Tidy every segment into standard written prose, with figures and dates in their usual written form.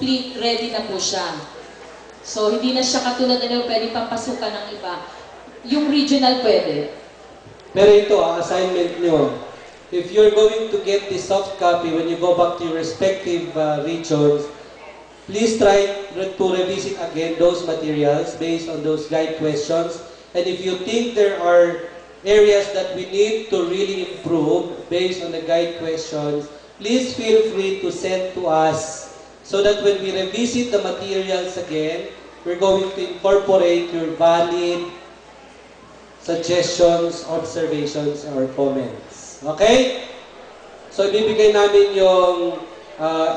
complete, ready na po siya. So, hindi na siya katulad na pwede pampasukan ng iba. Yung regional pwede. Pero ito, ang assignment nyo, if you're going to get the soft copy when you go back to your respective regions, please try to revisit again those materials based on those guide questions. And if you think there are areas that we need to really improve based on the guide questions, please feel free to send to us so that when we revisit the materials again, we're going to incorporate your valid suggestions, observations, or comments. Okay? So, ibibigay namin yung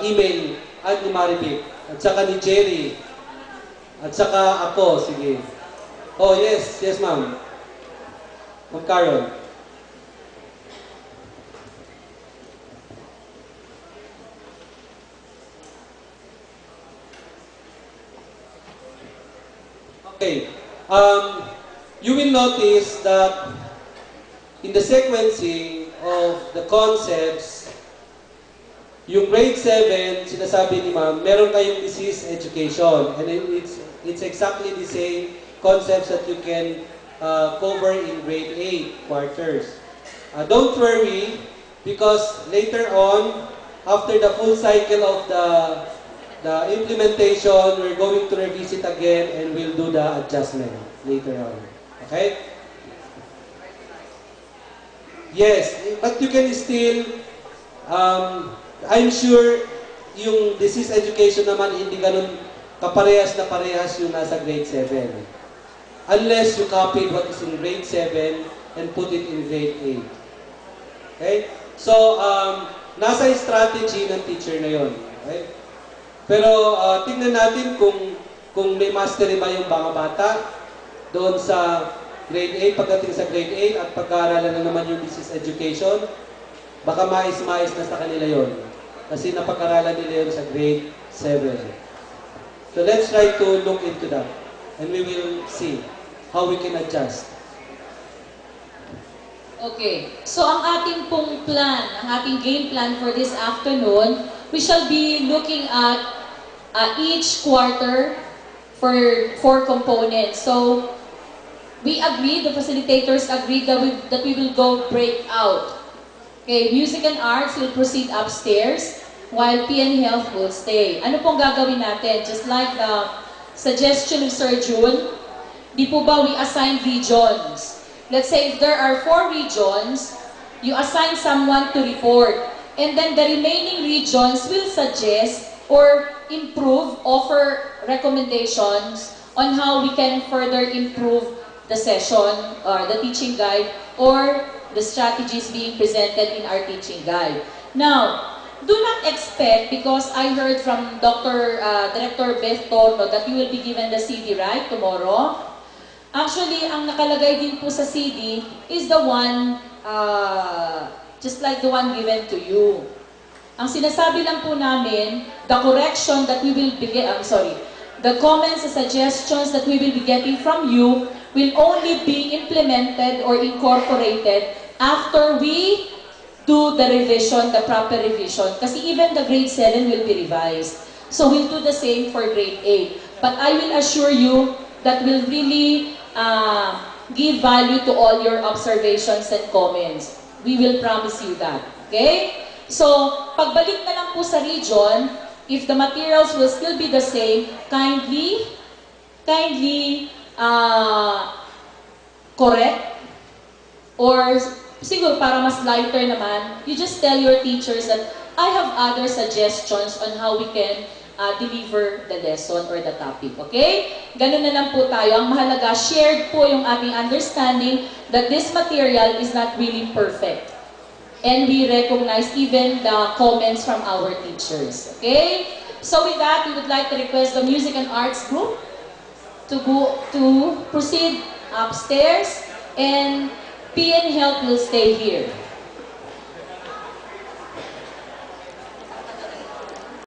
email at ni Maripik, at saka ni Jerry, at saka ako, sige. Oh, yes, yes ma'am. Ma'am Carol. Okay. You will notice that in the sequencing of the concepts, yung grade 7, sinasabi ni ma'am, meron kayong disease education. And it's exactly the same concepts that you can cover in grade 8 quarters. Don't worry, because later on, after the full cycle of the implementation, we're going to revisit again and we'll do the adjustment later on. Okay? Yes, but you can still, I'm sure yung disease education naman hindi ganun kaparehas na parehas yung nasa grade 7. Unless you copied what is in grade 7 and put it in grade 8. Okay? So, nasa strategy ng teacher na yon. Okay? Pero tingnan natin kung may mastery ba yung mga bata doon sa grade 8, pagdating sa grade 8 at pag-aaralan na naman yung disease education, baka mais-mais na sa kanila yon. Kasi napag-aralan nila yun sa grade 7. So let's try to look into that and we will see how we can adjust. Okay, so ang ating pong plan, ang ating game plan for this afternoon, we shall be looking at each quarter for 4 components. So, we agreed, the facilitators agreed that we will go break out. Okay, music and arts will proceed upstairs, while PN Health will stay. Ano pong gagawin natin? Just like the suggestion of Sir June, di po ba we assign regions? Let's say if there are 4 regions, you assign someone to report. And then the remaining regions will suggest or improve, offer recommendations on how we can further improve the session or the teaching guide or the strategies being presented in our teaching guide. Now, do not expect, because I heard from Director Beth Torno that you will be given the CD, right, tomorrow? Actually, ang nakalagay din po sa CD is the one, just like the one given to you. Ang sinasabi lang po namin, the correction that we will be the comments and suggestions that we will be getting from you will only be implemented or incorporated after we do the revision, the proper revision. Kasi even the grade 7 will be revised. So we'll do the same for grade 8. But I will assure you that we'll really give value to all your observations and comments. We will promise you that. Okay? So, pagbalik na lang po sa region, if the materials will still be the same, kindly correct, or siguro para mas lighter naman, you just tell your teachers that I have other suggestions on how we can deliver the lesson or the topic. Okay? Ganun na lang po tayo. Ang mahalaga, shared po yung ating understanding that this material is not really perfect. And we recognize even the comments from our teachers. Okay? So with that, we would like to request the music and arts group to proceed upstairs, and PN Health will stay here.